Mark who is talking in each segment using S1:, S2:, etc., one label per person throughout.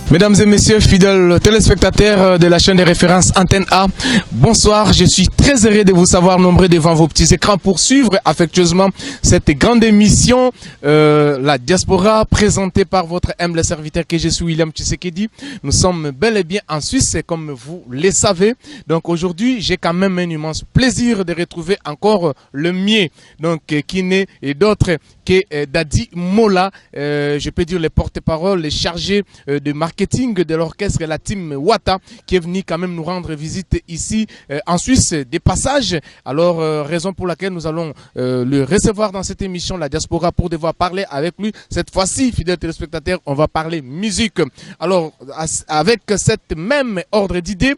S1: Mesdames et messieurs, fidèles téléspectateurs de la chaîne des références Antenne A, bonsoir. Je suis très heureux de vous savoir nombreux devant vos petits écrans pour suivre affectueusement cette grande émission, la diaspora, présentée par votre humble serviteur que je suis, William Tshisekedi. Nous sommes bel et bien en Suisse, comme vous le savez. Donc aujourd'hui, j'ai quand même un immense plaisir de retrouver encore le mien, donc qui n'est d'autre que Dadi Mola, je peux dire les porte-parole, les chargés de marketing de l'orchestre la team Wata, qui est venu quand même nous rendre visite ici en Suisse des passages. Alors raison pour laquelle nous allons le recevoir dans cette émission la diaspora pour devoir parler avec lui. Cette fois-ci, fidèles téléspectateurs, on va parler musique. Alors avec cette même ordre d'idées,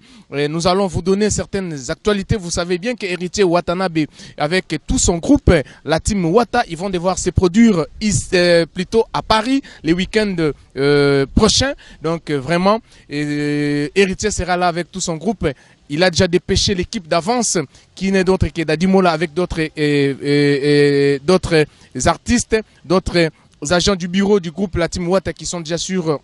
S1: nous allons vous donner certaines actualités. Vous savez bien que Héritier Watanabe avec tout son groupe, la team Wata, ils vont devoir se produire plutôt à Paris les week-ends prochains. Donc vraiment, Héritier sera là avec tout son groupe. Il a déjà dépêché l'équipe d'avance qui n'est d'autre que Dadi Mola avec d'autres artistes, d'autres agents du bureau du groupe La Team Wata qui sont déjà sur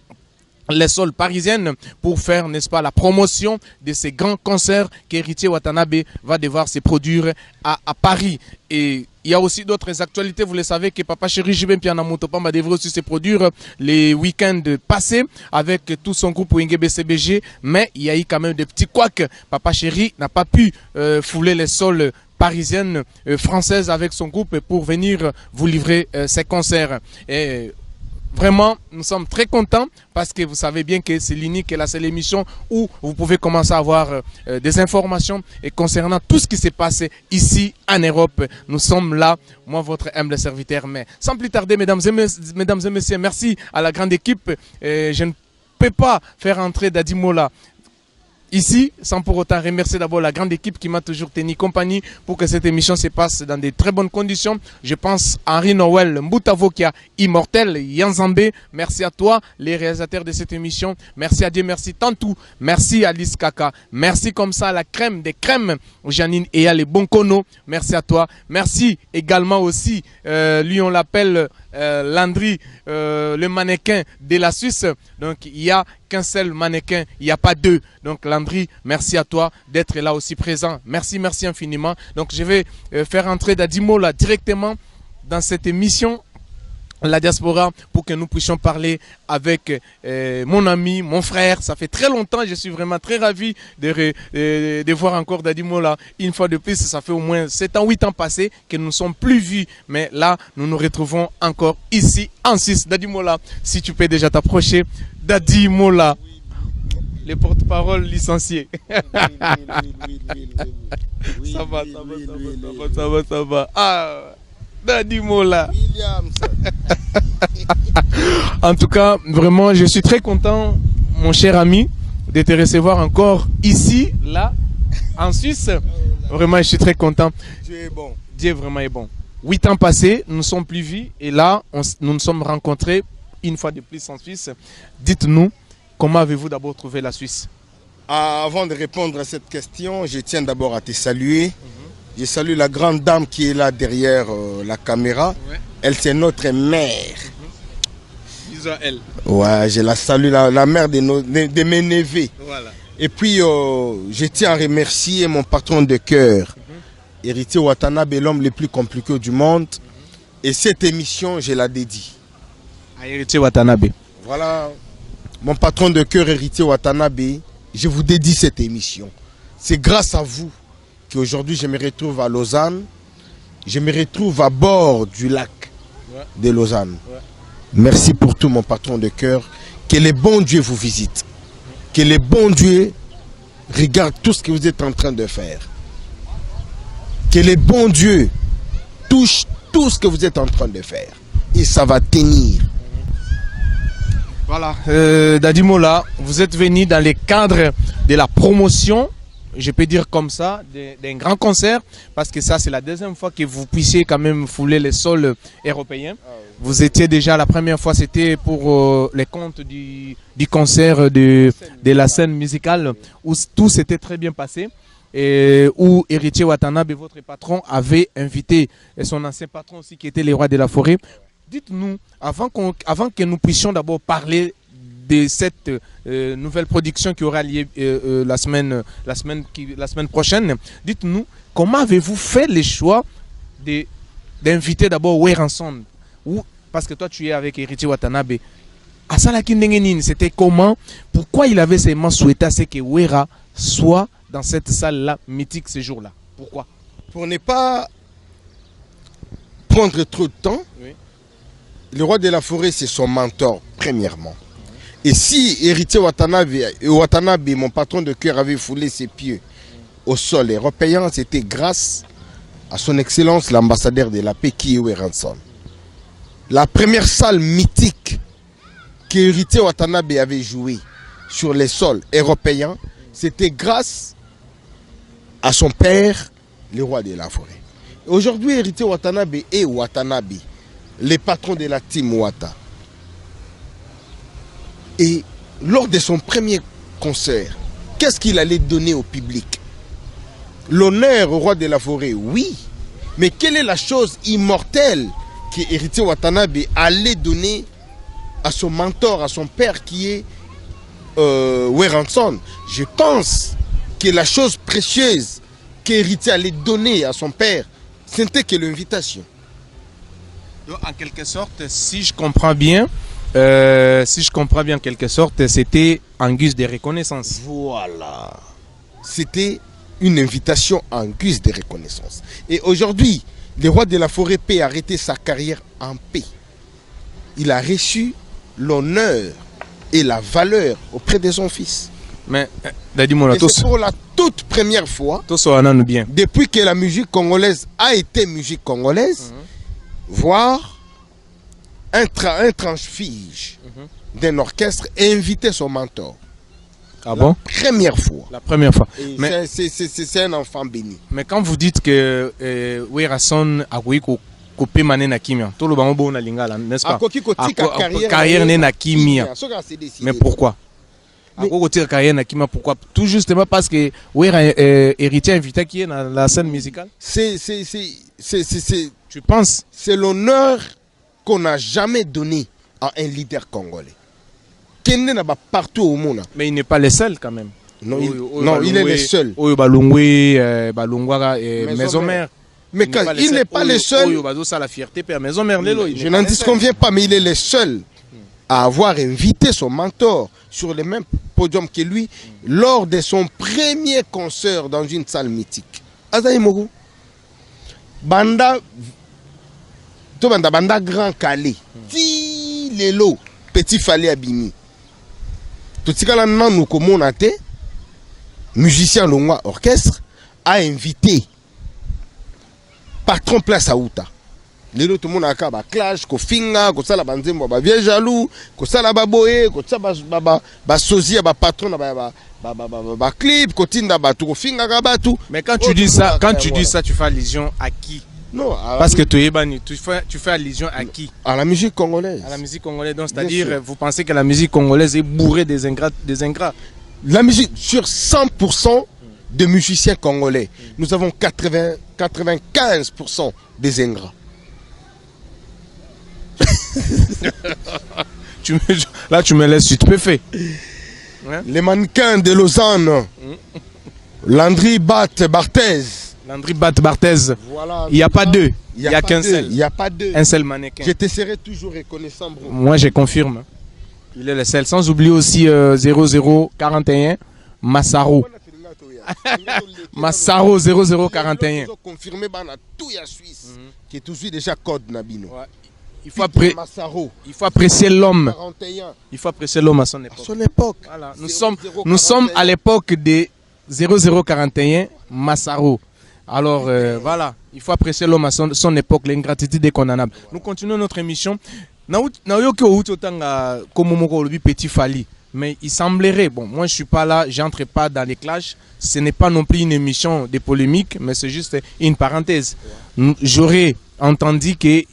S1: les sols parisiennes pour faire, n'est-ce pas, la promotion de ces grands concerts qu'Héritier Watanabe va devoir se produire à Paris. Et il y a aussi d'autres actualités. Vous le savez que Papa Chéri Jibem Piana Montopamba devrait aussi se produire les week-ends passés avec tout son groupe Wenge BCBG. Mais il y a eu quand même des petits couacs. Papa Chéri n'a pas pu fouler les sols parisiennes françaises avec son groupe pour venir vous livrer ses concerts. Et vraiment, nous sommes très contents parce que vous savez bien que c'est l'unique et la seule émission où vous pouvez commencer à avoir des informations et concernant tout ce qui s'est passé ici en Europe. Nous sommes là, moi votre humble serviteur. Mais sans plus tarder, mesdames et messieurs, merci à la grande équipe. Je ne peux pas faire entrer Dadi Mola ici, sans pour autant remercier d'abord la grande équipe qui m'a toujours tenu compagnie pour que cette émission se passe dans de très bonnes conditions. Je pense à Henri Noël Mbutavokia, immortel, Yanzambe, merci à toi, les réalisateurs de cette émission. Merci à Dieu, merci Tantou, merci à Alice Kaka, merci comme ça à la crème des crèmes, Janine et à les Bonkono, merci à toi. Merci également aussi, lui on l'appelle Landry, le mannequin de la Suisse. Donc il n'y a qu'un seul mannequin, il n'y a pas deux. Donc Landry, merci à toi d'être là aussi présent. Merci, merci infiniment. Donc je vais faire entrer Dadi Mola directement dans cette émission, la diaspora, pour que nous puissions parler avec mon ami, mon frère. Ça fait très longtemps, je suis vraiment très ravi de voir encore Dadi Mola. Une fois de plus, ça fait au moins 7 ans, 8 ans passés que nous ne sommes plus vus. Mais là, nous nous retrouvons encore ici en Suisse. Dadi Mola, si tu peux déjà t'approcher. Dadi Mola, les porte-parole licenciés. Ça va. Ah, Dadi Mola. En tout cas, vraiment, je suis très content, mon cher ami, de te recevoir encore ici, là, en Suisse. Vraiment, je suis très content.
S2: Dieu est bon.
S1: Dieu vraiment est bon. 8 ans passés, nous ne sommes plus vus et là, nous nous sommes rencontrés une fois de plus en Suisse. Dites-nous, comment avez-vous d'abord trouvé la Suisse?
S2: Avant de répondre à cette question, je tiens d'abord à te saluer. Je salue la grande dame qui est là derrière la caméra.
S1: Ouais.
S2: Elle, c'est notre mère.
S1: Bisous à elle.
S2: Ouais, je la salue, la mère de mes neveux.
S1: Voilà.
S2: Et puis, je tiens à remercier mon patron de cœur, Héritier Watanabe, l'homme le plus compliqué du monde. Et cette émission, je la dédie
S1: À Héritier Watanabe.
S2: Voilà, mon patron de cœur, Héritier Watanabe, je vous dédie cette émission. C'est grâce à vous qu'aujourd'hui je me retrouve à Lausanne. Je me retrouve à bord du lac de Lausanne. Merci pour tout, mon patron de cœur. Que le bon Dieu vous visite. Que le bon Dieu regarde tout ce que vous êtes en train de faire. Que le bon Dieu touche tout ce que vous êtes en train de faire. Et ça va tenir.
S1: Voilà, Dadi Mola, vous êtes venu dans le cadre de la promotion, je peux dire comme ça, d'un grand concert, parce que ça c'est la deuxième fois que vous puissiez quand même fouler les sols européens. Vous étiez déjà, la première fois c'était pour les comptes du concert de la scène musicale, où tout s'était très bien passé. Et où Héritier Watanabe, votre patron, avait invité son ancien patron aussi qui était le roi de la forêt. Dites-nous, avant que nous puissions d'abord parler de cette nouvelle production qui aura lieu la semaine prochaine. Dites-nous, comment avez-vous fait le choix d'inviter d'abord Weranson, parce que toi tu es avec Héritier Watanabe. C'était comment? Pourquoi il avait seulement souhaité que Wera soit dans cette salle-là mythique ce jour-là? Pourquoi?
S2: Pour ne pas prendre trop de temps, oui. Le roi de la forêt, c'est son mentor, premièrement. Et si Héritier Watanabe, mon patron de cœur, avait foulé ses pieds au sol européen, c'était grâce à son excellence, l'ambassadeur de la paix, qui est Weranson. La première salle mythique qu'Héritier Watanabe avait joué sur les sols européens, c'était grâce à son père, le roi de la forêt. Aujourd'hui, Héritier Watanabe et Watanabe, les patrons de la team Wata. Et lors de son premier concert, qu'est-ce qu'il allait donner au public? L'honneur au roi de la forêt, oui. Mais quelle est la chose immortelle que Héritier Watanabe allait donner à son mentor, à son père qui est Weranson? Je pense que la chose précieuse qu'Héritier allait donner à son père, c'était que l'invitation.
S1: Donc, en quelque sorte, si je comprends bien, en quelque sorte, c'était en guise de reconnaissance.
S2: Voilà. C'était une invitation en guise de reconnaissance. Et aujourd'hui, le roi de la forêt peut arrêter sa carrière en paix. Il a reçu l'honneur et la valeur auprès de son fils.
S1: Mais,
S2: c'est pour la toute première fois, depuis que la musique congolaise a été musique congolaise, voir un transfige d'un orchestre inviter son mentor.
S1: Ah bon?
S2: Première fois.
S1: La première fois.
S2: C'est un enfant béni.
S1: Mais quand vous dites que Weranson a coupé mané na kimia, tout le monde na lingala, n'est-ce pas? Carrière na kimia. Mais pourquoi? Pourquoi? Tout justement parce que Héritier invité qui est dans la scène musicale. Tu penses?
S2: C'est l'honneur qu'on n'a jamais donné à un leader congolais. Partout au monde.
S1: Mais il n'est pas le seul quand même.
S2: Non, il est le seul.
S1: Maison Mère.
S2: Mais quand il n'est pas le seul.
S1: Je
S2: n'en disconviens pas, mais il est le seul à avoir invité son mentor sur le même podium que lui lors de son premier concert dans une salle mythique. Azaï Mogu. Banda Grand Calais. Ti Lelo. Petit Fallé Abimi. Tout ce que nous avons musicien Longwa orchestre a invité patron place à Outa. Les autres monde a clash, ko finga, ko sala banzembo ba vieux jaloux, ko sala baboye, ko sala ba sosia ba patron ba clip, ko tinda ba tout finga ka ba tout.
S1: Mais quand tu dis ça, tu fais allusion à qui?
S2: Non,
S1: parce que tu fais allusion à qui?
S2: À la musique congolaise.
S1: À la musique congolaise, donc c'est-à-dire, vous pensez que la musique congolaise est bourrée des ingrats?
S2: La musique, sur 100% de musiciens congolais, nous avons 95% des ingrats.
S1: Là, tu me laisses stupéfait.
S2: Hein? Les mannequins de Lausanne, Landry Barthez.
S1: Landry Barthez. Voilà, il n'y a pas deux. Il n'y a qu'un seul.
S2: Il n'y a pas deux.
S1: Un seul mannequin.
S2: Je te serai toujours reconnaissant, bro.
S1: Moi, je confirme. Il est le seul. Sans oublier aussi 0041 Massaro. Massaro 0041.
S2: Confirmé par tout la Suisse. Qui est toujours déjà code Nabino.
S1: Il faut apprécier l'homme. Il faut apprécier l'homme à son époque.
S2: À son époque.
S1: Voilà. Nous sommes à l'époque de 0041 Massaro. Alors voilà, il faut apprécier l'homme à son époque, l'ingratitude est condamnable. Nous continuons notre émission. Petit Fali. Mais il semblerait, bon, moi je suis pas là, j'entre pas dans les clashs. Ce n'est pas non plus une émission de polémique, mais c'est juste une parenthèse. J'aurais entendu que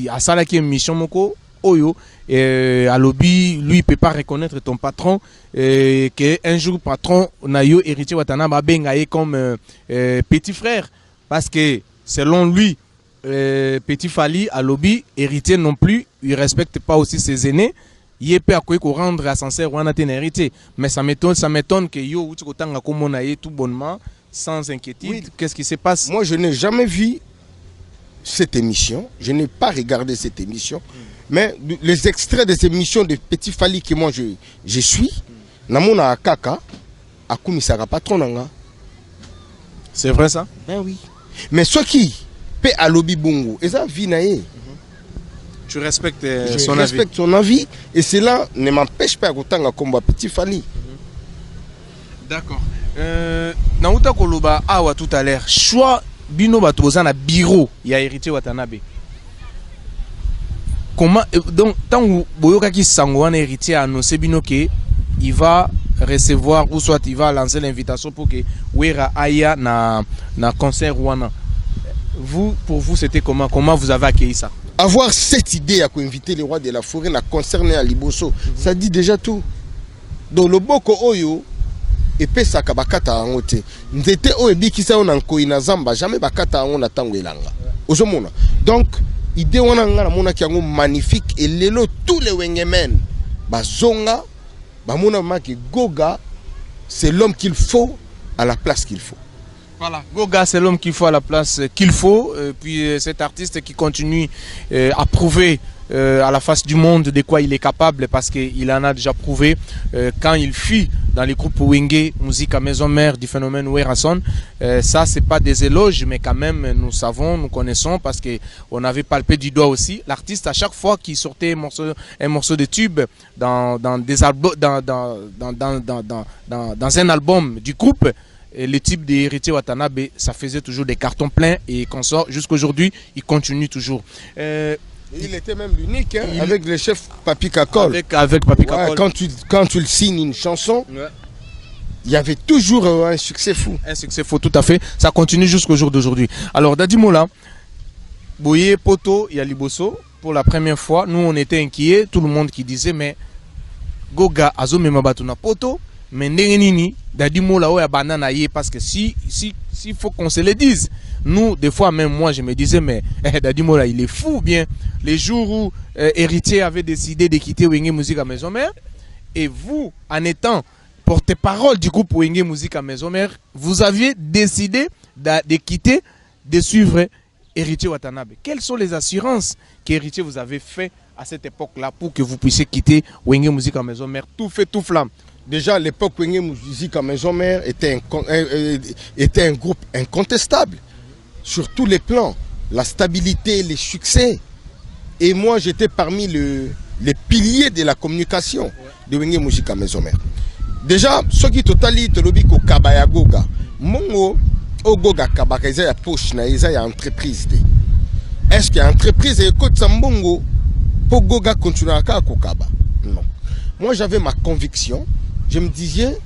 S1: à ça là qui est une mission moko oyo à lobby lui il peut pas reconnaître ton patron que un jour patron nayo Héritier Watanabe bengaye comme petit frère parce que selon lui Petit Fali à lobby Héritier non plus il respecte pas aussi ses aînés Yépe a quoi rendre ascenseur wana ten hérité. Mais ça m'étonne que yo uti kotanga komona yé tout bonnement sans inquiétude.
S2: Oui.
S1: Qu'est-ce qui se passe?
S2: Moi, je n'ai jamais vu cette émission. Je n'ai pas regardé cette émission. Mais les extraits des émissions de Petit Fally que moi je suis, namona kaka akumisaka patron nanga.
S1: C'est vrai ça?
S2: Ben oui. Mais ce qui peut à lobby bongo, et ça vie naé.
S1: Tu respectes
S2: Je
S1: son
S2: respecte son avis et cela ne m'empêche pas de combat Petit Fally.
S1: D'accord. Nauta koloba awa tout à l'heure. Choix bino bato boza na bureau ya héritier Watanabe. Comment donc tant que boyoka ki sango wana héritier a annoncé bino que il va recevoir ou soit il va lancer l'invitation pour que Wera aya na concert wana. Vous pour vous c'était comment vous avez accueilli ça?
S2: Avoir cette idée à inviter les rois de la forêt n'a concerné à Liboso, ça dit déjà tout. Donc le boko oyo et pesa kabakata angote. Nzete o ebikisa on ko inazamba jamais bakata on na tango elanga. Ozomona. Donc idée wana ngana mona ki yango magnifique et lelo tous les wengemen bazonga bamona maki Goga c'est l'homme qu'il faut à la place qu'il faut.
S1: Voilà, Goga c'est l'homme qu'il faut à la place qu'il faut. Puis cet artiste qui continue à prouver à la face du monde de quoi il est capable parce qu'il en a déjà prouvé quand il fut dans les groupes Wenge, musique à maison mère du phénomène Werason. Ça c'est pas des éloges mais quand même nous savons, nous connaissons parce qu'on avait palpé du doigt aussi. L'artiste à chaque fois qu'il sortait un morceau de tube dans des albums, dans un album du groupe, et le type d'héritier Watanabe, ça faisait toujours des cartons pleins et qu'on sort jusqu'à aujourd'hui, il continue toujours.
S2: Il était même l'unique hein, avec le chef Papi Kakol.
S1: Avec Papi Kakol.
S2: Quand tu le signes une chanson, il y avait toujours un succès fou.
S1: Un succès fou, tout à fait. Ça continue jusqu'au jour d'aujourd'hui. Alors, Dadimola, Boye, Poto, Yaliboso, pour la première fois, nous on était inquiets, tout le monde qui disait, mais Goga, Azo Memabatuna Poto, mais Nengenini, Dadimola, Oya Banana Ye, parce que s'il faut qu'on se le dise, nous, des fois, même moi, je me disais, mais Dadimola, il est fou, bien. Les jours où Héritier avait décidé de quitter Wenge Musique à Maison Mère, et vous, en étant porte-parole du groupe Wenge Musique à Maison Mère, vous aviez décidé de quitter, de suivre Héritier Watanabe. Quelles sont les assurances qu'Héritier vous avez fait à cette époque-là pour que vous puissiez quitter Wenge Musique à Maison Mère, tout fait, tout flamme?
S2: Déjà, à l'époque, Wenge Musique à Maison Mère était un groupe incontestable sur tous les plans. La stabilité, les succès. Et moi, j'étais parmi les piliers de la communication de Wenge Musique à Maison Mère. Déjà, ce qui totali te lobi ko kabaya Goga. Mongo o Goga kabaka isa ya poche na isa ya entreprise. Est-ce que entreprise et côté Sambongo pour Goga continuer à kaba? Non. Moi, j'avais ma conviction. Je me disais,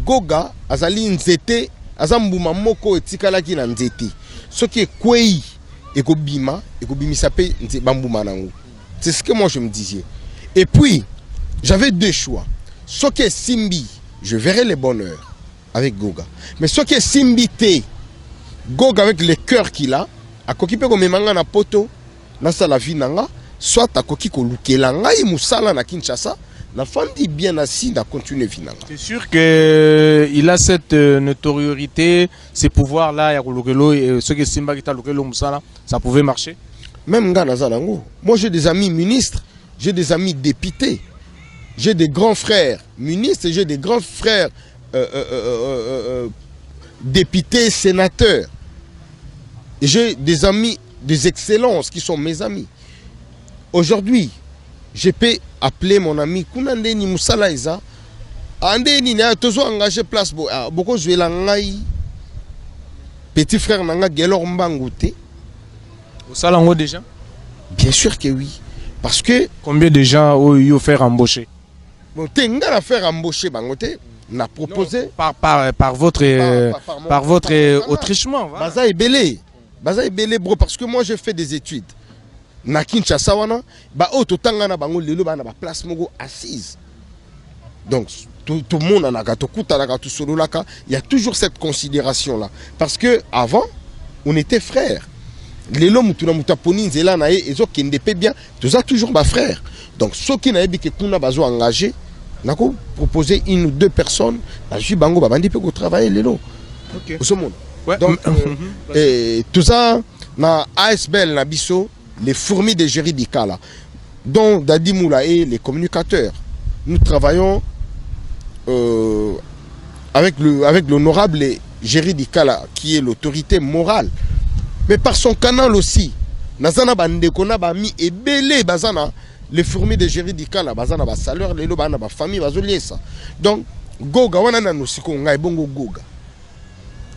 S2: Goga, azali nzete, azambuma moko etikala ki na nzete. Ce qui est kwei, et bima sape bambuma nango. C'est ce que moi je me disais. Et puis, j'avais deux choix. Ce qui est Simbi, je verrai les bonheurs avec Goga. Mais ce qui est Simbi T, Goga avec le cœur qu'il a, a kokipe ko memanga na poto, na sala vie nanga, soit a koki ko lukelanga i musala na Kinshasa. La femme dit bien assis, a continué finalement.
S1: C'est sûr qu'il a cette notoriété, ces pouvoirs-là, et ce que Simba qui t'a ça pouvait marcher.
S2: Même Ngana, moi j'ai des amis ministres, j'ai des amis députés, j'ai des grands frères ministres et j'ai des grands frères députés, sénateurs. J'ai des amis, des excellences qui sont mes amis. Aujourd'hui, je peux appeler mon ami Kounandeni Moussala Isa. Andeni n'a toujours engagé place beaucoup jouer la ngai. Petit frère nanga Gelor Mbangouté.
S1: Au Salango déjà?
S2: Bien sûr que oui. Parce que
S1: combien de gens ont eu faire embaucher?
S2: Bon, t'as à faire embaucher Bangoté. N'a proposé
S1: par votre autrichement.
S2: Baza est belé. Baza est belé bro parce que moi j'ai fait des études. Na Kinshasa wana ba ototanga na bango lelo ba na ba place moko assise. Donc tout le monde en a gato kutalaka tout sololaka, il y a toujours cette considération là parce que avant on était frères. lelo mutuna mutaponi nzela na ye ezo kende pe bien toza toujours ba frère. Donc ceux qui n'avaient que kuna bazo engagé nako proposer une ou deux personnes la ju bango ba bandi pe ko travailler lelo.
S1: OK.
S2: Au monde.
S1: Ouais.
S2: Donc tout ça na ASBL na biso les fourmis de Jéridika là dont Dadi Moula et les communicateurs. Nous travaillons avec l'honorable Jéridika là qui est l'autorité morale. Mais par son canal aussi, Nazana Bandekona Bami et Belé Bazana, les fourmis de Jéridika là, Bazana Basaleur, les Lobana, ba famille, Bazoliesa. Donc, Goga, Wanana Nosiko, Nga, Bongo Goga.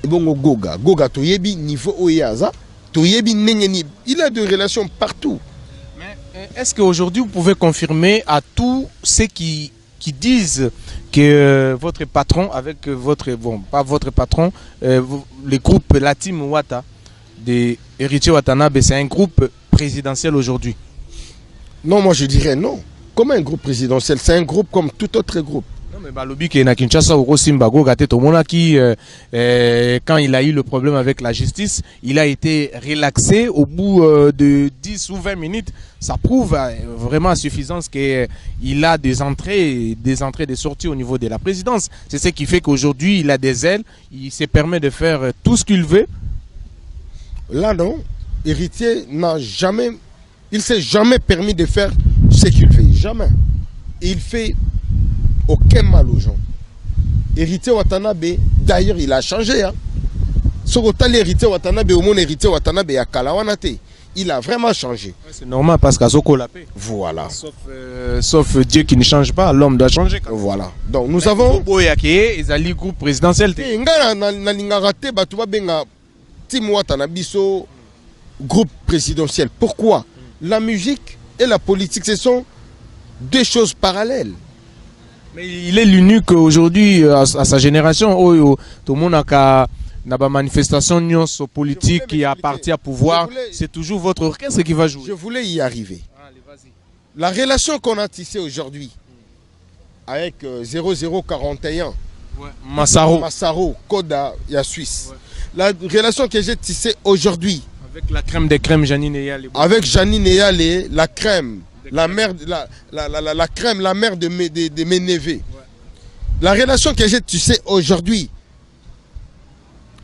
S2: Bongo Goga, Goga, Toyebi, niveau Oyaza, Toyebi, Nengeni, il a des relations partout.
S1: Mais est-ce qu'aujourd'hui vous pouvez confirmer à tous ceux qui disent que votre patron, avec votre, bon, pas votre patron, le groupe La Team Wata, de Héritier Watanabe, c'est un groupe présidentiel aujourd'hui?
S2: Non, moi je dirais non. Comme un groupe présidentiel, c'est un groupe comme tout autre groupe.
S1: Non, mais Balobi qui est na Kinshasa au Simbago, qui quand il a eu le problème avec la justice, il a été relaxé au bout de 10 ou 20 minutes. Ça prouve vraiment à suffisance qu'il a des entrées, des sorties au niveau de la présidence. C'est ce qui fait qu'aujourd'hui, il a des ailes, il se permet de faire tout ce qu'il veut.
S2: Là, non. Héritier n'a jamais... Il s'est jamais permis de faire ce qu'il fait. Jamais. Il fait aucun mal aux gens. Héritier Watanabe, d'ailleurs, il a changé. Hein. Héritier Watanabe, au monde héritier Watanabe, à Kalawanate. Il a vraiment changé. Ouais,
S1: c'est normal parce qu'à Soko la paix.
S2: Voilà.
S1: Sauf Dieu qui ne change pas, l'homme doit changer. Quand même.
S2: Voilà. Donc nous avons...
S1: Ils ont le groupe présidentiel.
S2: Team Watanabiso, groupe présidentiel. Pourquoi? La musique et la politique, ce sont deux choses parallèles.
S1: Mais il est l'unique aujourd'hui à sa génération. Tout le monde a une manifestation politique qui a parti à pouvoir. C'est toujours votre orchestre qui va jouer.
S2: Je voulais y arriver. Allez, vas-y. La relation qu'on a tissée aujourd'hui avec 0041,
S1: ouais. Massaro,
S2: Koda, il y a Suisse. Ouais. La relation que j'ai tissée aujourd'hui
S1: avec la crème des crèmes, Janine Eyale.
S2: Avec Janine Eyale, la crème, la mère, la crème, la mère de mes neveux. Ouais. La relation que j'ai tissée aujourd'hui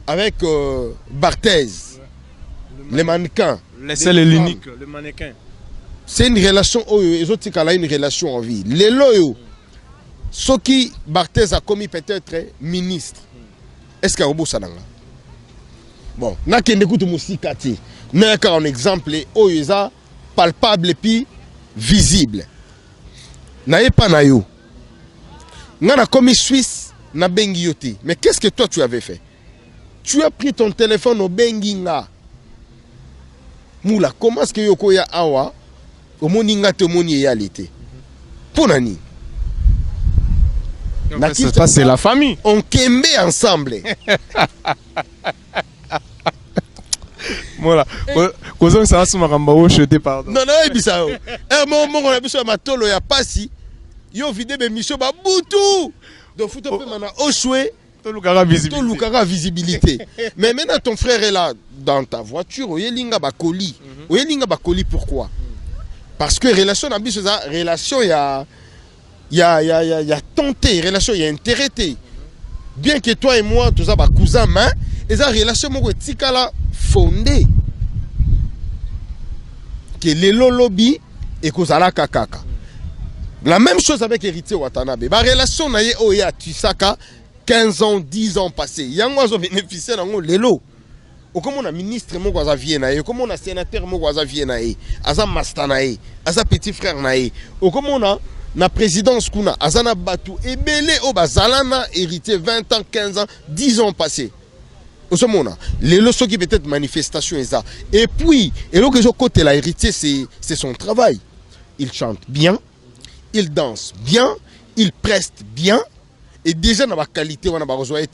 S2: avec Barthez, ouais. Le mannequin.
S1: Le seul et l'unique, le mannequin.
S2: C'est une relation, une relation en vie. Les loyaux, ceux qui Barthez a commis peut-être ministre. Est-ce qu'il y a un beau salanga? Bon, n'a qu'un écoute moussicati. N'a qu'un exemple, oyoza palpable et puis visible. N'a pas naïo. N'a commis Suisse, n'a bengioti. Mais qu'est-ce que toi tu avais fait? Tu as pris ton téléphone au benginga. Moula, comment est-ce que yoko ya awa au moninga te moni réalité? Pour nani?
S1: Ça c'est la famille.
S2: On kembe ensemble.
S1: Voilà. Kozong ça suma kamba wo jeté pardon.
S2: Non non ebisa. Mon on a besoin matolo ya pasi. Yo vide be miso ba butu. Donc faut te mana oshwe
S1: to lukara
S2: visibilité. Mais maintenant ton frère est là dans ta voiture, oyelinga ba colis. Oyelinga ba colis pourquoi? Parce que relation na biso ça relation ya tenté, relation ya intérêt. Bien que toi et moi tous ça ba cousin main, et ça relation moko tikala fondé que les lolobi et kozala kakaka. La même chose avec Héritier Watanabe. La relation na ye oya Tisaka 15 ans, 10 ans passés. Yango azo bénéficier nango lelo. O comme on a ministre moko aza vie na ye, comme on a sénateur moko aza vie na ye, aza master na ye, aza petit frère na ye. O comme on a na présidence kuna azana batu ebele o bazalana héritier 20 ans, 15 ans, 10 ans passés. Les leçons qui peut-être manifestation et ça. Et puis, et là que je côté la héritier, c'est son travail. Il chante bien, il danse bien, il preste bien, et déjà dans la qualité, on a besoin de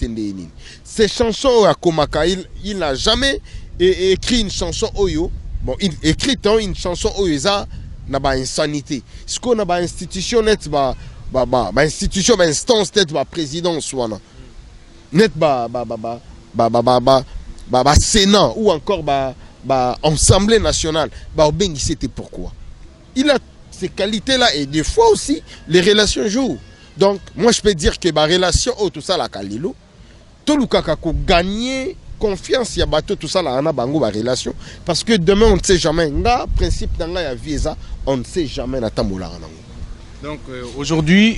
S2: ces chansons à Komaka, il n'a jamais écrit une chanson Oyo. Bon, il écrit une chanson Oyo, ça n'a pas insanité. Ce qu'on a pas institution net, institution, instance net, présidence, net, Sénat ou encore Assemblée nationale, c'était pourquoi. Il a ces qualités-là et des fois aussi, les relations jouent. Donc, moi, je peux dire que la relation, tout ça, la Kalilo, tout le cas gagner confiance, il y a tout ça, la relation. Parce que demain, on ne sait jamais. Le principe dans la vie, on ne sait jamais.
S1: Donc, aujourd'hui,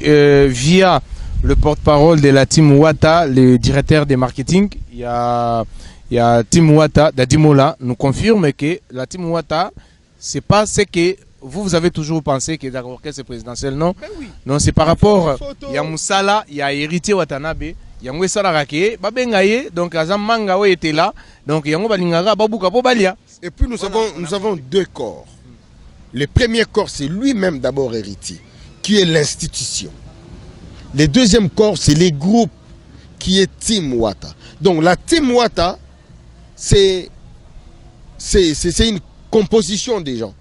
S1: via le porte-parole de la team Wata, le directeur des marketing, il y a Team Wata, Dadimola, nous confirme que la team Wata, c'est pas ce que vous avez toujours pensé que l'orchestre présidentiel, non?
S2: Ben oui.
S1: Non, c'est par rapport, il y a Moussala, il y a Héritier Watanabe, il y a Moussala Rake, Babengaye, donc Azam Mangawe était là, donc il y a Balingara, Babouka Pobalia.
S2: Et puis nous avons deux corps. Le premier corps, c'est lui-même d'abord héritier, qui est l'institution. Le deuxième corps, c'est les groupes, qui est Team Wata. Donc la Team Wata, c'est une composition des gens.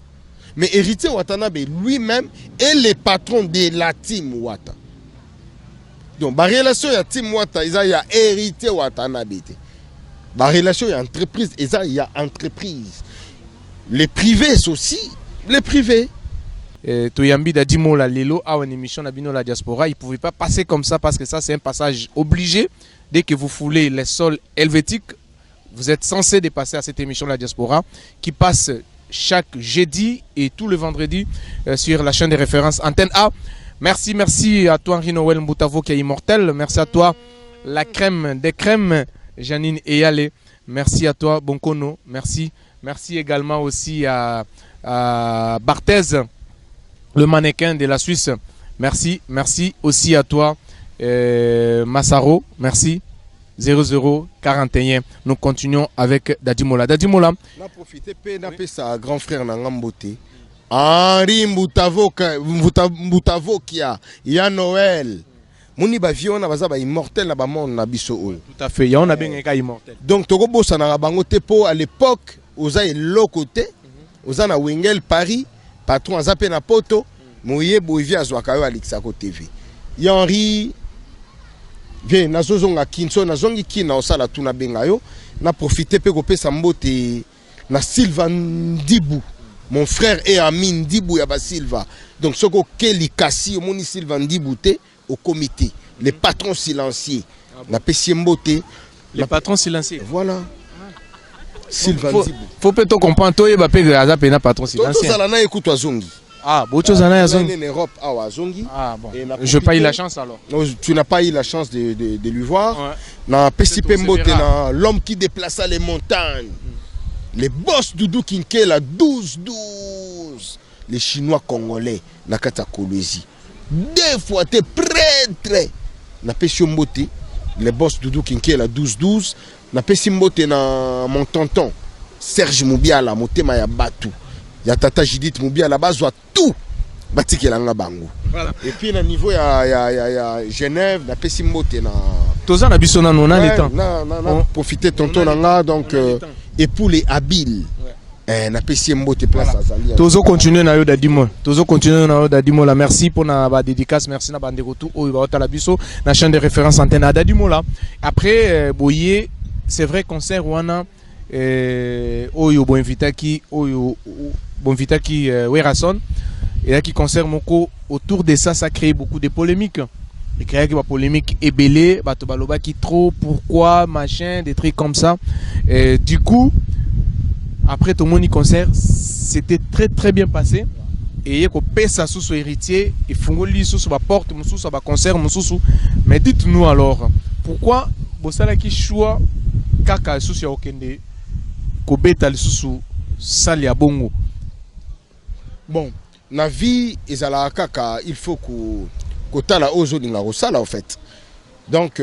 S2: Mais Héritier Watanabe lui-même est le patron de la Team Wata. Donc, la relation de Team Wata, il y a Héritier Watanabe. La relation de l'entreprise, il y a entreprise. Les privés aussi, les privés.
S1: Toyambi Dadimola Lelo a une émission à Bino la diaspora. Il ne pouvait pas passer comme ça parce que ça, c'est un passage obligé. Dès que vous foulez les sols helvétiques, vous êtes censé dépasser à cette émission la diaspora qui passe chaque jeudi et tout le vendredi sur la chaîne de référence Antenne A. Merci à toi Henri Noël Mboutavo qui est immortel. Merci à toi la crème des crèmes Janine Eyale. Merci à toi Bonkono. Merci également aussi à Barthez, le mannequin de la Suisse. Merci aussi à toi Massaro. Merci. 0041. Nous continuons avec Dadimola. Dadimola.
S2: On a profité de sa grand frère Nangambote. Henri Mboutavo qui a Noël. Moni ba viona baza ba immortel na ba monde na biso oyo.
S1: Tout à fait. Ya on a bien ka immortel.
S2: Donc toko bossa na bango te po à l'époque oza elo côté oza na Wengel Paris patron azape na poto moye boivi azwaka yo Alexa ko TV. Ya Henri bien nazozonga kinso nazongi kina osala tuna benga yo na profiter pe kopesa mbote na Silva Ndibou mon frère et ami Ndibou ya ba Silva donc soko Kelly Kassi omoni Silva Ndibou te au comité les patrons silencieux na pesi mbote
S1: les patrons silencieux
S2: voilà Silva Ndibou
S1: faut peut-être comprendre toi ba pe aza pe na patron silencieux
S2: to sala na écoute zongi.
S1: Ah, beaucoup de choses en
S2: Europe à Zongi.
S1: Ah bon. Je n'ai pas eu la chance alors.
S2: Non, tu n'as pas eu la chance de lui voir.
S1: Ouais.
S2: Dans Pessipembote, l'homme qui déplaça les montagnes. Les boss Doudou Kinké, la 12-12. Les Chinois congolais, na Kata Kolwezi. Deux fois, t'es prêtre. Na Pessipembote, les boss Doudou Kinké, la 12-12. Na Pessipembote, na mon tonton, Serge Moubiala, Motema ya Batu. Il y a Tata Judith Moubia là-bas, soit tout. Voilà. Et puis, au niveau de Genève, na Pessimbote na.
S1: Toza na biso na non les temps.
S2: Profiter tonton nanga donc et pour les habiles. Na Pessimbote place Azali.
S1: Tozo continuer na yo Dadimo. Tozo continuer na yo Dadimo la merci pour na ba dédicace, merci na bande retour o ba ota la biso na chaîne de référence Antenne à Dadimo là. Après Boye, c'est vrai concert wana oyo bo invita ki oyo Bonvita qui Werason et là qui concerne Moko autour de ça crée beaucoup de polémiques. Il crée des polémiques ébélées, Batobaloba qui trop, pourquoi, machin, des trucs comme ça. Et du coup, après tout le monde concert, c'était très bien passé. Et il y a que pesa sous héritier et fungoli sous la porte, sous sa concert, sous. Mais dites-nous alors, pourquoi Bossala qui choix kaka sous ya okende kobeta sous salia bongo.
S2: Bon, na vie ezala kaka il faut que tala ozo linga sala en fait. Donc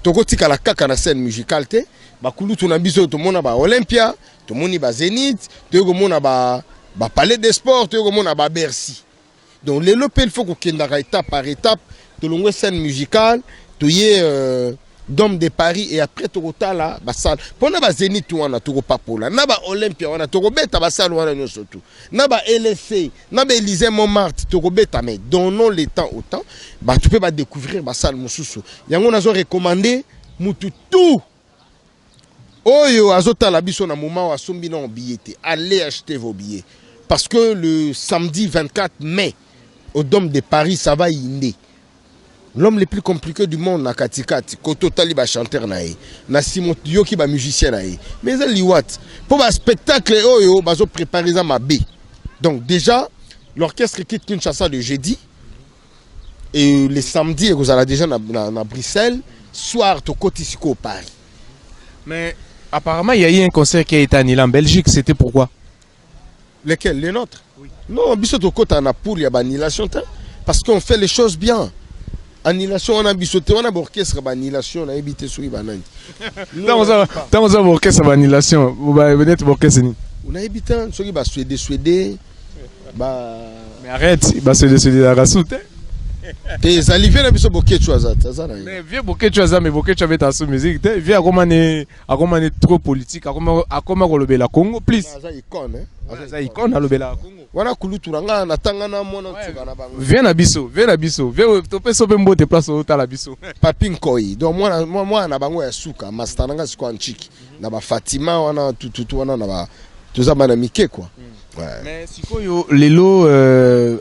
S2: tokotika la kaka na scène musicale te bakulu tuna biso to mona ba Olympia, to moni ba Zénith, to mona ba Palais des Sports, to mona ba Bercy. Donc les lopel faut que kenda étape par étape to longue scène musicale, to yé Dôme de Paris et après Tokota là basal pona ba Zénith wana toko papola na ba Olympia wana toko beta basal wana no surtout na ba LSC na ba Élysée Montmartre toko beta mais donnons le temps au temps ba tu peux pas découvrir basal mususu yango nazo recommander mutu tout Oyo azota la biso na moment asombi na billet. Allez acheter vos billets. Parce que le samedi 24 mai, au Dôme de Paris, ça va inonder. L'homme le plus compliqué du monde, na Katikati, Koto Taliba chanteur nae, na Simon Yoki ba musicien nae. Mais ça liwat. Pour un spectacle, oyo, bazo préparer ça ma B. Donc déjà, l'orchestre quitte Kinshasa le jeudi. Et le samedi, vous allez déjà à Bruxelles. Soir, au Cotisco, Paris.
S1: Mais apparemment, il y a eu un concert qui a été annulé en Belgique. C'était pourquoi?
S2: Lesquels? Les nôtres?
S1: Oui.
S2: Non, bisous au côté, on a pour, il y a annulation. Parce qu'on fait les choses bien. Annulation, on a bisoté, on a orchestre, annulation, on a évité sur Ibanani.
S1: Tant que ça, orchestre, annulation, vous allez être orchestre.
S2: On a évité, sur Iba Suédé.
S1: Mais arrête, il va se décider la rasoute.
S2: Et ça livre na biso bouquet choisa.
S1: Mais vieux bouquet choisa, mais bouquet choisa ta sous musique. Vieux à comment trop politique, à comment relever la Congo, please.
S2: Ça icône, hein.
S1: Ça icône à relever la Congo.
S2: Voilà kuluturanga na tangana mona tsuka na bango.
S1: Viens na biso. Viens topé so bembo te place au la biso.
S2: Papin koi. Donc moi na bango ya suka, mastananga siko anchiki. Na ba Fatima wana tutu wana na ba tuza bana mike quoi. Ouais.
S1: Mais si les lots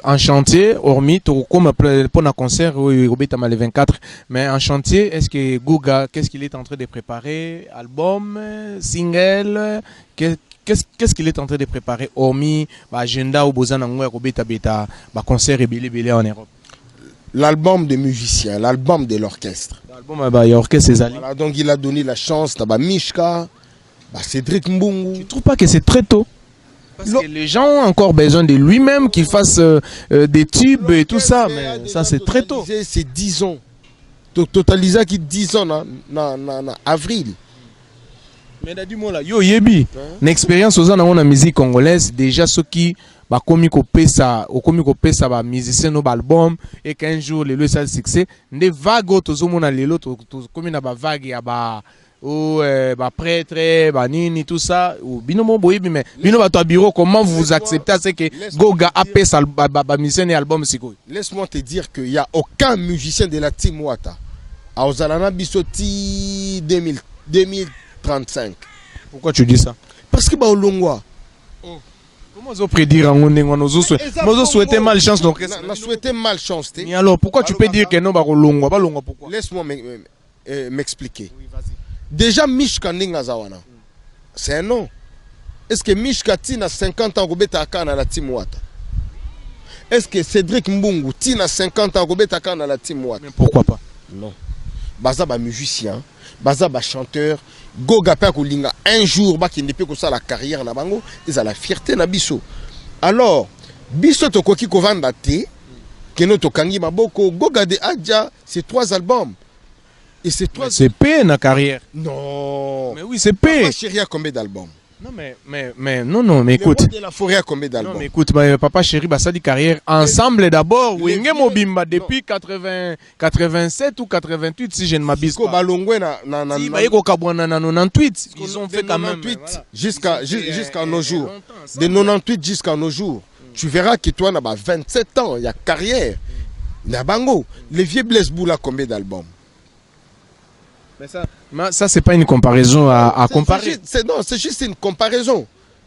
S1: en chantier, hormis comme pour un concert Robert le 24, mais en chantier, est-ce que Goga, qu'est-ce qu'il est en train de préparer? Album, single, qu'est-ce qu'il est en train de préparer hormis agenda ou Bozan Robert Beta, concert et belé en Europe?
S2: L'album des musiciens, l'album de l'orchestre.
S1: L'album il y a orchestre César.
S2: Voilà, donc il a donné la chance à Mishka, Cédric Mbungu.
S1: Tu trouves pas que c'est très tôt? Parce que les gens ont encore besoin de lui-même, qu'il fasse des tubes et tout ça, mais ça c'est très tôt.
S2: C'est 10 ans. Totalisé qui 10 ans en avril.
S1: Mais dis-moi là, yo yebi, une expérience aux gens la musique congolaise, déjà ceux qui commis copier ça, ba musicien no album et qu'un jour les ça succès, des vagues autres monde les autres comme na ba vague ya ba ou prêtre, nini, tout ça, ou binomo boyebi, mais binomo à ton bureau, comment vous acceptez ce que Goga a fait sa musicien et album siko?
S2: Laisse-moi te dire qu'il n'y a aucun musicien de la team Wata à Ozalana Bisoti 2035.
S1: Pourquoi tu dis ça?
S2: Parce que Olongwa.
S1: Comment vous prédire on souhaité malchance donc
S2: on a souhaité malchance.
S1: Mais alors pourquoi tu peux dire que non Olongwa, pourquoi?
S2: Laisse-moi m'expliquer. Oui, vas-y. Déjà, Mishka Ningazawana. C'est un nom. Est-ce que Mishka Tina 50 ans Robeta Akana la team Wata? Est-ce que Cédric Mbungu Tina 50 ans Robeta Akana la team Wata?
S1: Mais pourquoi pas?
S2: Non. Baza ba musicien, baza ba chanteur, Goga pa kolinga un jour ba ki nepe ko ça la carrière na bango, ils a la fierté na biso. Alors, biso to koki ko vanda te, keno to kangi maboko, Goga de Adja, c'est 3 albums. Et c'est toi.
S1: C'est P na carrière.
S2: Non.
S1: Mais oui, c'est P.
S2: Papa Chéri a combien d'albums?
S1: Non, mais écoute.
S2: De la forêt a combien d'albums?
S1: Non, mais écoute, Papa Chéri, ça dit carrière ensemble d'abord. Wenge Mobimba depuis 87 ou 88, si je ne m'abuse pas. Ils ont fait quand même.
S2: Jusqu'à nos jours. De 98 jusqu'à nos jours. Tu verras que toi, tu as 27 ans, il y a carrière. Nabango. Les vieux Blaise Boula, combien d'albums?
S1: Mais ça c'est pas une comparaison à comparer.
S2: Non, c'est juste une comparaison.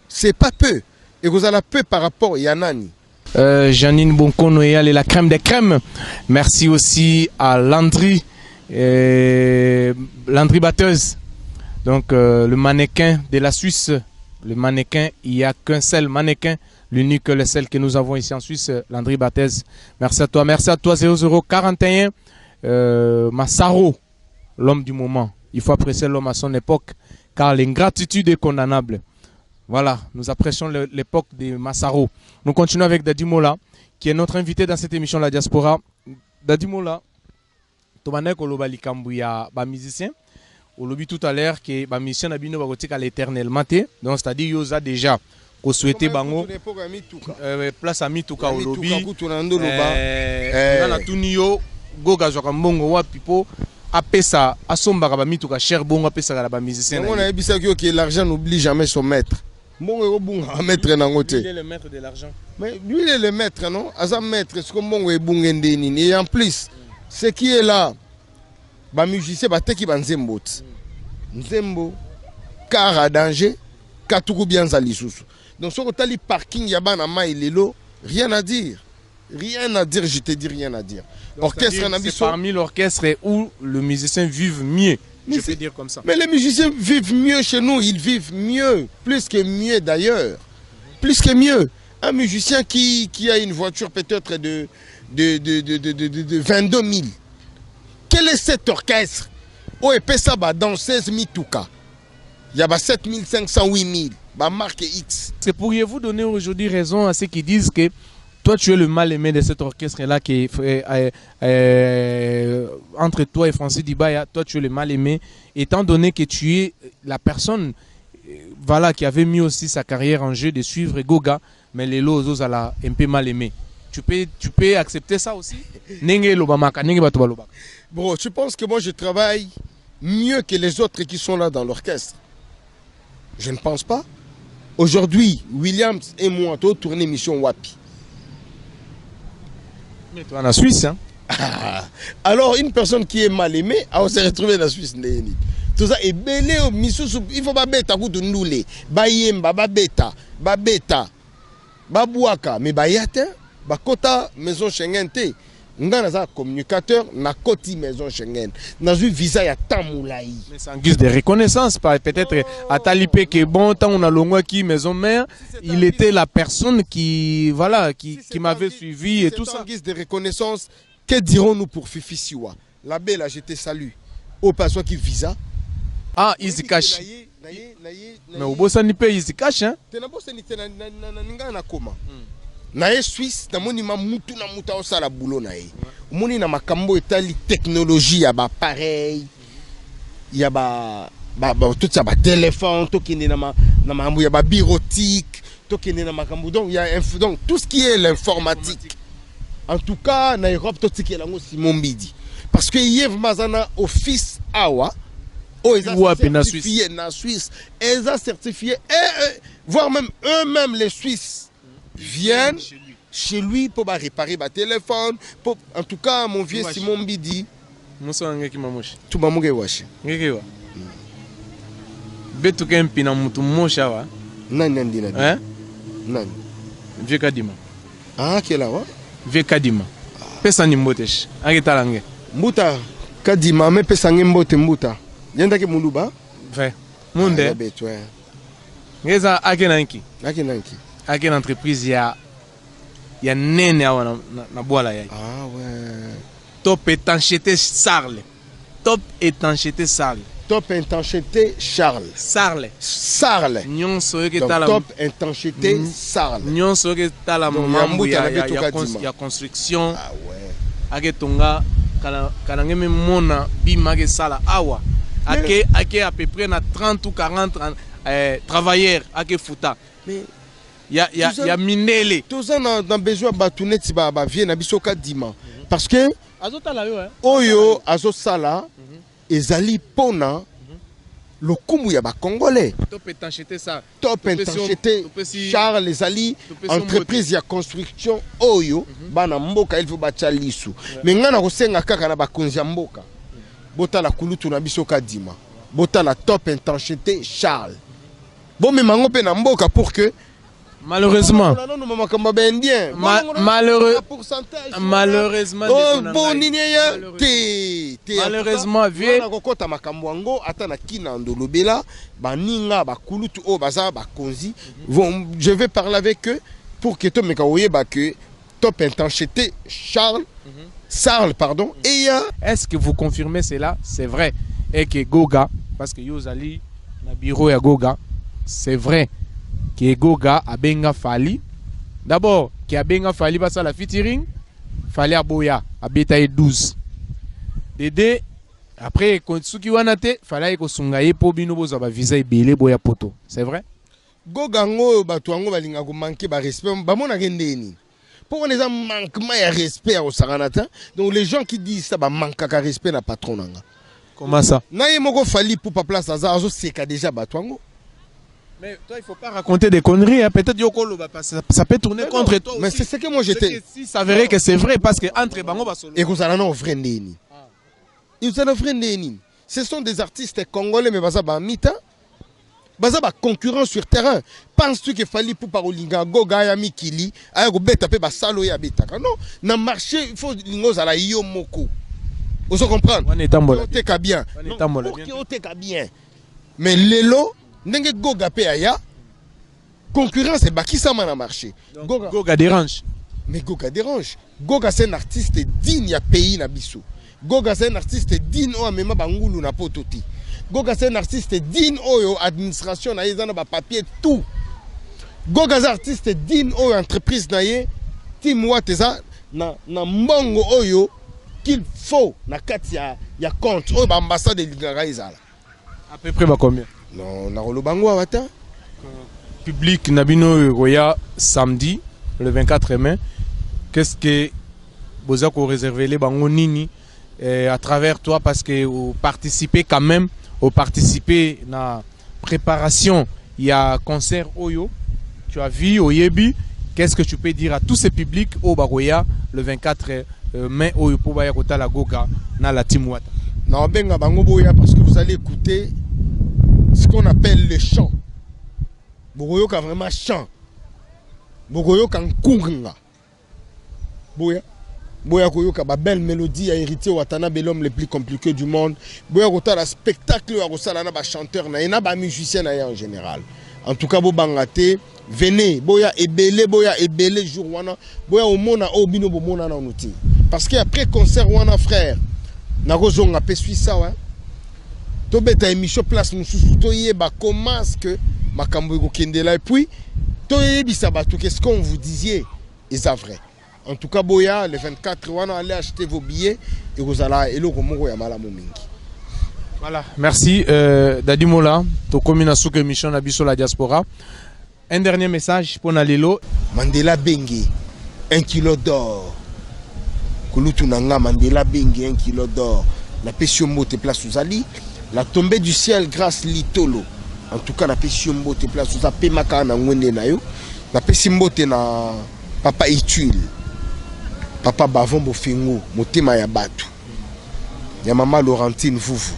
S2: C'est pas peu. Et vous avez peu par rapport à Yanani.
S1: Janine Bonkono et la crème des crèmes. Merci aussi à Landry, Landry Batteuse. Donc le mannequin de la Suisse. Le mannequin, il n'y a qu'un seul mannequin. L'unique, le seul que nous avons ici en Suisse, Landry Batteuse. Merci à toi 0041. Massaro. L'homme du moment. Il faut apprécier l'homme à son époque, car l'ingratitude est condamnable. Voilà, nous apprécions l'époque de Massaro. Nous continuons avec Dadi Mola, qui est notre invité dans cette émission La Diaspora. Dadi Mola, Tomanek Olobali Kambouya, musicien. On l'a vu tout à l'heure que les musicien n'a pas à l'éternel maté. Donc, c'est-à-dire Yosa déjà. Qu'on souhaitait bango place à Mituka au lobby. On a tout nio Goga Jokambongo wa pipo. Apesa asomba ba mituka cher bongo apesa la ba musicien.
S2: On a ebisa que l'argent n'oublie jamais son maître. Bongo bongo maître nangote.
S1: Il est le maître de l'argent.
S2: Mais lui il est le maître non? Asa maître c'est comme bongo ebunge ndeni. Et en plus ce qui est là ba musicien ba teki ba nzembo. Nzembo car à danger, Katuku bien Zalisusu. Donc, sur le parking, Yabana Maïlelo, rien à dire. Rien à dire, je te dis rien à dire.
S1: Orchestre, c'est parmi l'orchestre où le musicien vive mieux. Je peux dire comme ça.
S2: Mais les musiciens vivent mieux chez nous, ils vivent mieux, plus que mieux d'ailleurs. Plus que mieux. Un musicien qui a une voiture peut-être de 22 000. Quel est cet orchestre? Oh, et puis ça va dans 16 000 tout cas. Il y a 7 500, 8 000. Bah, marque X.
S1: Pourriez-vous donner aujourd'hui raison à ceux qui disent que toi, tu es le mal-aimé de cet orchestre-là qui entre toi et Francis Dibaya, toi, tu es le mal-aimé, étant donné que tu es la personne voilà, qui avait mis aussi sa carrière en jeu de suivre Goga, mais les lots a un peu mal-aimé. Tu peux accepter ça aussi?
S2: Bon, tu penses que moi, je travaille mieux que les autres qui sont là dans l'orchestre? Je ne pense pas. Aujourd'hui, Williams et moi, tu as tourné mission Wapi.
S1: Mais toi en Suisse, hein?
S2: Alors, une personne qui est mal aimée, on s'est retrouvé dans la Suisse. Tout ça est belé, il faut pas bêta, nous les. Bayemba, babeta, babouaka, mais bayate, bakota, maison Schengen. Nga naza communicateur na koti maison Schengen. Na un visa ya tamoulaï.
S1: Mais c'est en guise de reconnaissance, peut-être à Talipé que bon temps on a longwa qui maison mère, il était la personne qui voilà qui m'avait suivi et tout ça.
S2: En guise de reconnaissance, que dirons-nous pour Fifi Siwa? La belle, je te salue. Au passage qui visa.
S1: Ah, il se cache. Mais au bossa ni pe il se cache hein.
S2: Te na bossa ni te na ninga na koma. Na Suisse na moni ma mutu na muta osala boulot na ye. Moni na makambo etali technologie ya ba pareil. Ya ba tout ça ba téléphone, to kine na mambo ya ba bureautique, to kine na makambo donc il y a donc tout ce qui est l'informatique. En tout cas na Europe to tiki lango Simon Bidi. Parce que Yves Mazana office awa oh ils ont certifié na Suisse, ils ont certifié et voire même eux-mêmes les Suisses viennent chez lui pour réparer ma téléphone. En tout cas, mon vieux Simon Bidi. Tu m'as mouillé washi.
S1: Betu kempi na mutu mosha wa.
S2: Nani ndina.
S1: Hein?
S2: Nani.
S1: Vieux Kadima.
S2: Ah, qui est là wa?
S1: Vieux Kadima. Pesa ni mbotesh. Angetalange.
S2: Mbuta Kadima me pesa ngimbote mbuta. Yenda ke muluba?
S1: Vrai. Munde.
S2: Betwe.
S1: Ngeza akenanki.
S2: Akenanki.
S1: Avec une entreprise, il y a nene na boala ya.
S2: Ah ouais.
S1: Top étanchéité Sarle. Top étanchéité Sarle.
S2: Top étanchéité Charles.
S1: Sarle.
S2: Sarle.
S1: Nyon soye ke
S2: donc
S1: tala.
S2: Top étanchéité Sarle.
S1: Nyon soye ke tala mambo ya construction.
S2: Ah ouais.
S1: Ake tonga kanangeme mona bima ke sala awa. Ake à peu près na 30 ou 40 travailleurs ake futa.
S2: Mais
S1: il y a Minele.
S2: Tous dans besoin batounet si ba vient na bisoka dima parce que
S1: azotala yo
S2: oyo azosala ezali pona le kumu ya ba congolais.
S1: Top étanchéité ça.
S2: Top étanchéité Charles ezali entreprise ya construction oyo bana mboka il faut bacha lisu. Mais ngana kosenga kaka na bakonzi ya mboka. Botala kulutu na bisoka dima. Botala top étanchéité Charles. Bon mais mango pe na mboka pour que
S1: malheureusement, malheureusement,
S2: je vais parler avec eux pour que tu me top intensité Charles, pardon. Et
S1: est-ce que vous confirmez cela? C'est vrai. Et que Goga, parce que Yozali, na bureau ya Goga, c'est vrai. Que Goga a benga Fali. D'abord, qui a benga Fali parce la featuring, Fali a boya, a betaille 12. Dédé, après, quand Suki Wanate, Fali a sungaye pour bino boza ba visa et belé boya poto. C'est vrai?
S2: Goga ngo batuango balinga ko manquer ba respect, ba mona kendeni. Pour les gens manquement de respect au Saranata, donc les gens qui disent ça, bah manque de respect na patron nanga.
S1: Comment ça?
S2: Naye moko Fali pour pas place ça, azo seka déjà batuango.
S1: Mais toi, il ne faut pas raconter des conneries. Hein. Peut-être ça peut tourner contre toi.
S2: Mais c'est ce que moi j'étais.
S1: Si ça verrait que c'est vrai, parce que entre Bango Basolo.
S2: Et vous allez en vrai Néni. Ils allez en vrai Néni. Ce sont des artistes congolais, mais ça va mita. baza ba concurrent sur terrain. Penses-tu qu'il fallait pour parolinga goga ya mikili aya ko beta pe ba salo ya betaka? Non, na marché il faut lingo za la yo moko. Vous comprenez?
S1: On est en bon.
S2: Bien. Bien. Mais lelo ndenge goga pe aya concurrence et bakisa na marché.
S1: Goga dérange.
S2: Mais Goga dérange. Goga c'est un artiste digne ya pays na biso. Goga c'est un artiste digne o amema bangulu na pototi. Goga c'est un artiste digne oyo administration na yezana ba papier tout. Goga c'est un artiste digne oyo entreprise na ye timwa teza na mbongo oyo qu'il faut na kati ya compte oyo ba ambassade de Lingara ezala.
S1: À peu près ba combien?
S2: Non, na rolobango awata.
S1: Public Nabino Roya samedi le 24 mai. Qu'est-ce que vous avez réservé les bangonini à travers toi parce que vous participez quand même, vous participez à la préparation, il y a concert Oyo, tu as vu Oyebi, qu'est-ce que tu peux dire à tous ces publics au Baroya le 24 mai Oyo pour Bayakota la Goga na la Timouata?
S2: Non, benga bango boya parce que vous allez écouter ce qu'on appelle le chant. Bogoyo ka vraiment chant. Bogoyo kan kunga. Boya koyoka ba belle mélodie à hérité Watanabe l'homme le plus compliqué du monde. Boya kota la spectacle à kosala na ba chanteur na ba musicien na en général. En tout cas bo bangate venez boya ebele jour wana boya omona obino bo mona na outil. Parce que après concert wana frère na kozonga pe suisa wa. To beta émission place mususu to yeba comment que makambo ko kendela et puis to yebisa bato qu'est-ce qu'on vous disiez et ça vrai. En tout cas, Boya, le 24, on va aller acheter vos billets et vous allez
S1: Voilà, merci Dadi Mola, to commune souk émission na biso la diaspora. Un dernier message pour Nalelo.
S2: Mandela Bengue, 1 kilo d'or. Kulutu nanga Mandela Bengue, 1 kilo d'or. La passion mote place aux Ali. La tombée du ciel grâce Litolo. En tout cas, la passion mote place aux Apemaka na ngwende na yo. La passion mote na Papa Ituil. Papa Bavon Bofingo, Motema ya Batu. Ya Maman Laurentine Vuvu.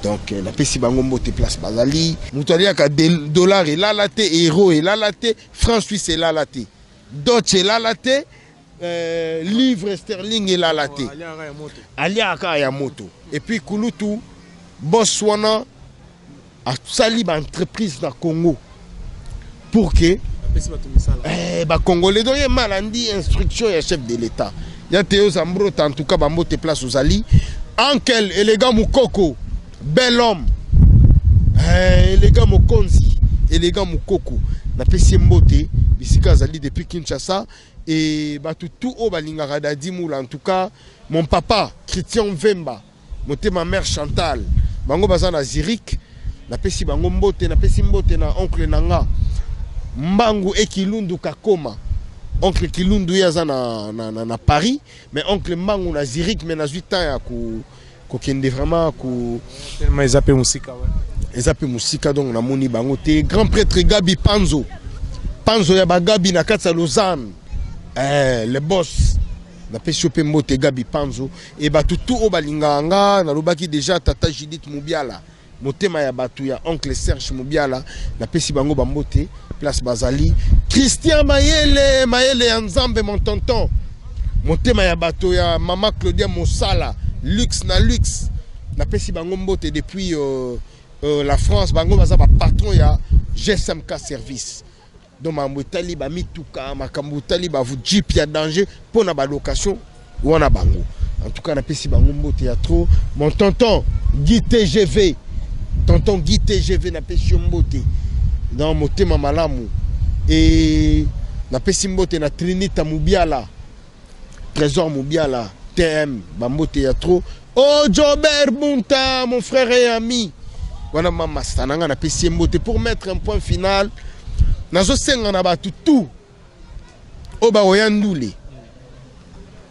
S2: Donc, la Pessi Bango Mote Place Bazali. Moutalia ka dollar et la latte, euro et la latte, franc suisse et la latte. Dutch et la latte, livre sterling et la latte. Aliaka ya moto. Et puis Kulutu, Botswana, a sali ba entreprise na Congo. Pour que Congolais donc malandi instruction et chef de l'État. Il y a Théo Zambro en tout cas Bambote place aux Ali. Ankel élégant Moukoko, bel homme. Élégant Mokonzi, élégant Moukoko. Na pesi mbote bisika Zali depuis Kinshasa et tout au balingara dadi moula en tout cas mon papa Christian Vemba, monté ma mère Chantal. Bango bazana Zurich, na pesi bango mbote na pesi mbote na oncle Nanga. Mbangu et Kilundu Kakoma. Oncle Kilundu yaza na Paris, mais oncle Mbangu na Zurich, mais na 8 ans ko kende vraiment ko
S1: tellement ils appellent musika ouais.
S2: Ils appellent musika donc na moni bango te grand prêtre Gabi Panzo. Panzo ya Gabi na katsa Lausanne. Le boss na peshope mbote Gabi Panzo et tout au balinganga na lobaki déjà tata Judith Mubiala. Motema ya batu ya oncle Serge Mubiala na pesi bango bambote place Bazali. Christian Mayele ya Nzambe mon tonton. Motema ya batu ya maman Claudia Mosala, luxe na luxe. Na pesi bango mbote depuis la France bango baza ba patron ya GSMK service. Donc mambo tali ba mituka makambo tali ba vous jeep ya danger pour na ba location wana bango. En tout cas na pesi bango mbote ya trop mon tonton Guy TGV. Tonton Guy TGV na pesi mbote dans motema malamu et na pesi mbote na Trinita Mubiala Trésor Mubiala TM bambote ya trop. Oh Jobert Bunta mon frère et ami wana mama stananga na pesi mbote pour mettre un point final nazo senga na batu tout o ba oyandule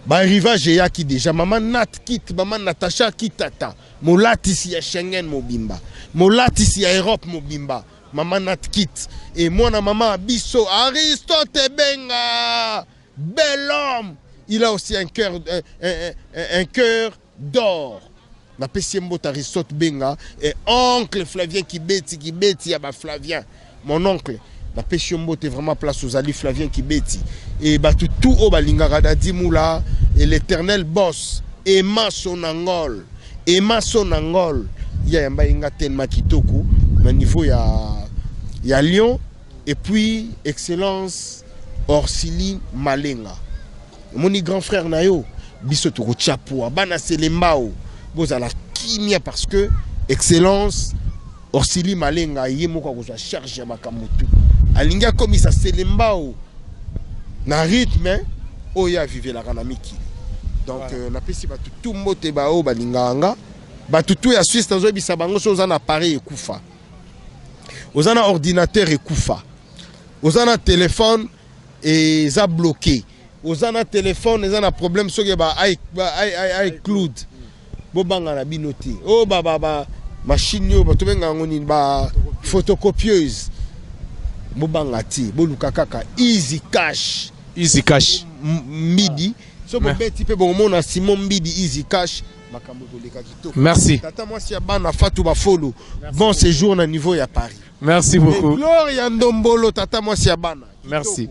S2: ba arrivage ya ki déjà maman Nat Kit maman Natacha Kitata molatisi ya Schengen mobimba molatisi ya Europe mobimba maman Nat Kit et moi na maman Bisso Aristote Benga bel homme il a aussi un cœur d'or na pesi mbota Aristote Benga et oncle Flavien Kibeti ya ba Flavien mon oncle na pesi mbote vraiment place aux Ali Flavien Kibeti et ba tout o balingaka dadi mula et l'éternel boss Emma Sonangol ya yamba inga tellement kitoko na niveau ya Lyon et puis excellence Orsili Malenga mon grand frère nayo biso to chapeau bana selembao bozala kimia parce que excellence Orsili Malenga yemoko ko charge makamutu alinga comme ça selembao na rythme oya vivre la kana miki donc na pesi ba tout mote ba o balinganga ba tout ya Suisse tazo bisa bango so na appareil ekufa ozana ordinateur ekufa ozana téléphone et ça bloqué ozana téléphone et ça problème so ba ai cloud bo banga na binoté oh ba machine yo ba to benga ngoni ba photocopieuse bo banga ti bo lukaka easy cash midi so bo beti pe bon mona Simon Mbidi easy cash makambo koleka kitoko.
S1: Merci.
S2: Tata moi si bana Fatou ba follow bon séjour na niveau ya Paris.
S1: Merci beaucoup.
S2: Gloria Ndombolo tata moi si bana.
S1: Merci.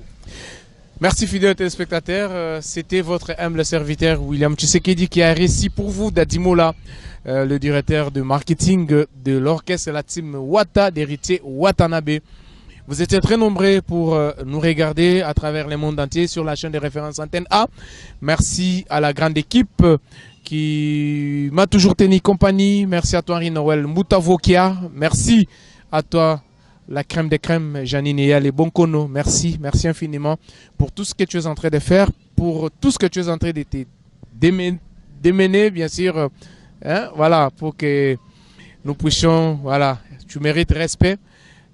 S1: Merci fidèles téléspectateurs, c'était votre humble serviteur William Tshisekedi qui a réussi pour vous Dadimola, le directeur de marketing de l'orchestre la team Wata d'héritier Watanabe. Vous étiez très nombreux pour nous regarder à travers le monde entier sur la chaîne de référence Antenne A. Merci à la grande équipe qui m'a toujours tenu compagnie. Merci à toi Rinoël Moutavokia. Merci à toi la crème des crèmes, Janine et les Bonkono. Merci, merci infiniment pour tout ce que tu es en train de faire, pour tout ce que tu es en train de te démener, bien sûr. Hein, voilà, pour que nous puissions, voilà, tu mérites respect.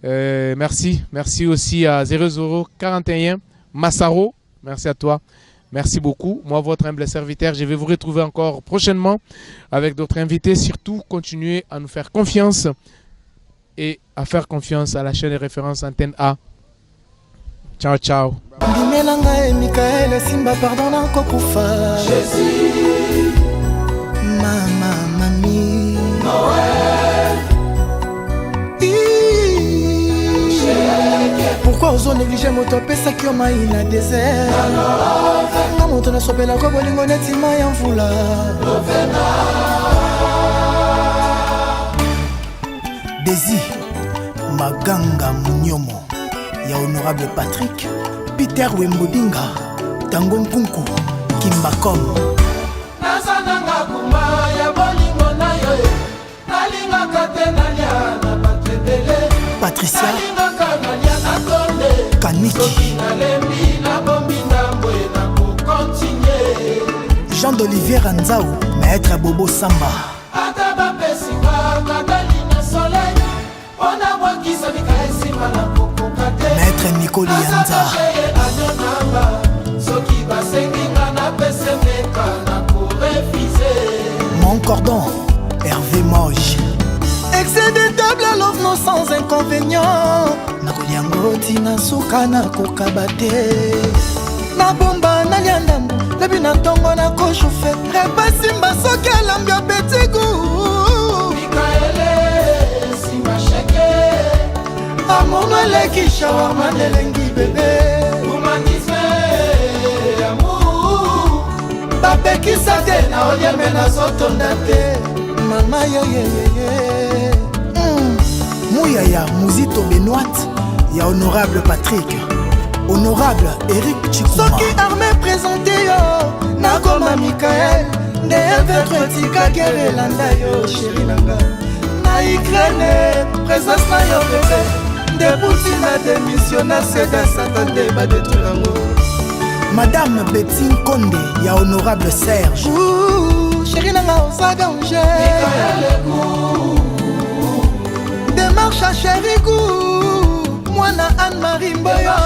S1: Merci, merci aussi à 0041 Massaro. Merci à toi. Merci beaucoup. Moi, votre humble serviteur, je vais vous retrouver encore prochainement avec d'autres invités. Surtout, continuez à nous faire confiance et à faire confiance à la chaîne de référence Antenne A. Ciao, ciao.
S3: Pourquoi ozo négliger moto pesa ki oma ina désert na moto na sopela ko bolingo neti mai ya mvula Desi Maganga Munyomo ya honorable Patrick Peter Wembodinga Tango Nkunku Kimbakom
S4: Nazananga kuma ya bolingo na yo nalinga katena na patredele
S3: Patricia Kaniki Jean d'Olivier Ranzao Maître Bobo Samba Maître Nicoli Yanza Mon cordon Hervé Moge Excès de table à l'offre sans inconvénient Nakoliango tina suka na kokabate Na bomba na liandambu Lebi na tongo na kochofe Repasi mbasoki alambia betigu
S4: Mikaele Sima sheke
S3: Amono eleki shawarma nelengi bebe
S4: Humanisme Amour
S3: Bapekisa te na olieme na zotonda te Mama ye Mouyaya Mouzito Benoît Ya honorable Patrick Honorable Eric Chikouma Soki armé présenté yo Nakoma Mikael Nde elvetre tika kere landa yo Chéri nanga Na Ukraine Présence na yo bébé Nde pouti na démission Na seda satande ba détruirango Madame Betty Konde Ya honorable Serge Chéri nanga osaga unge Démarche à Chérigou Moi na Anne-Marie Mboyo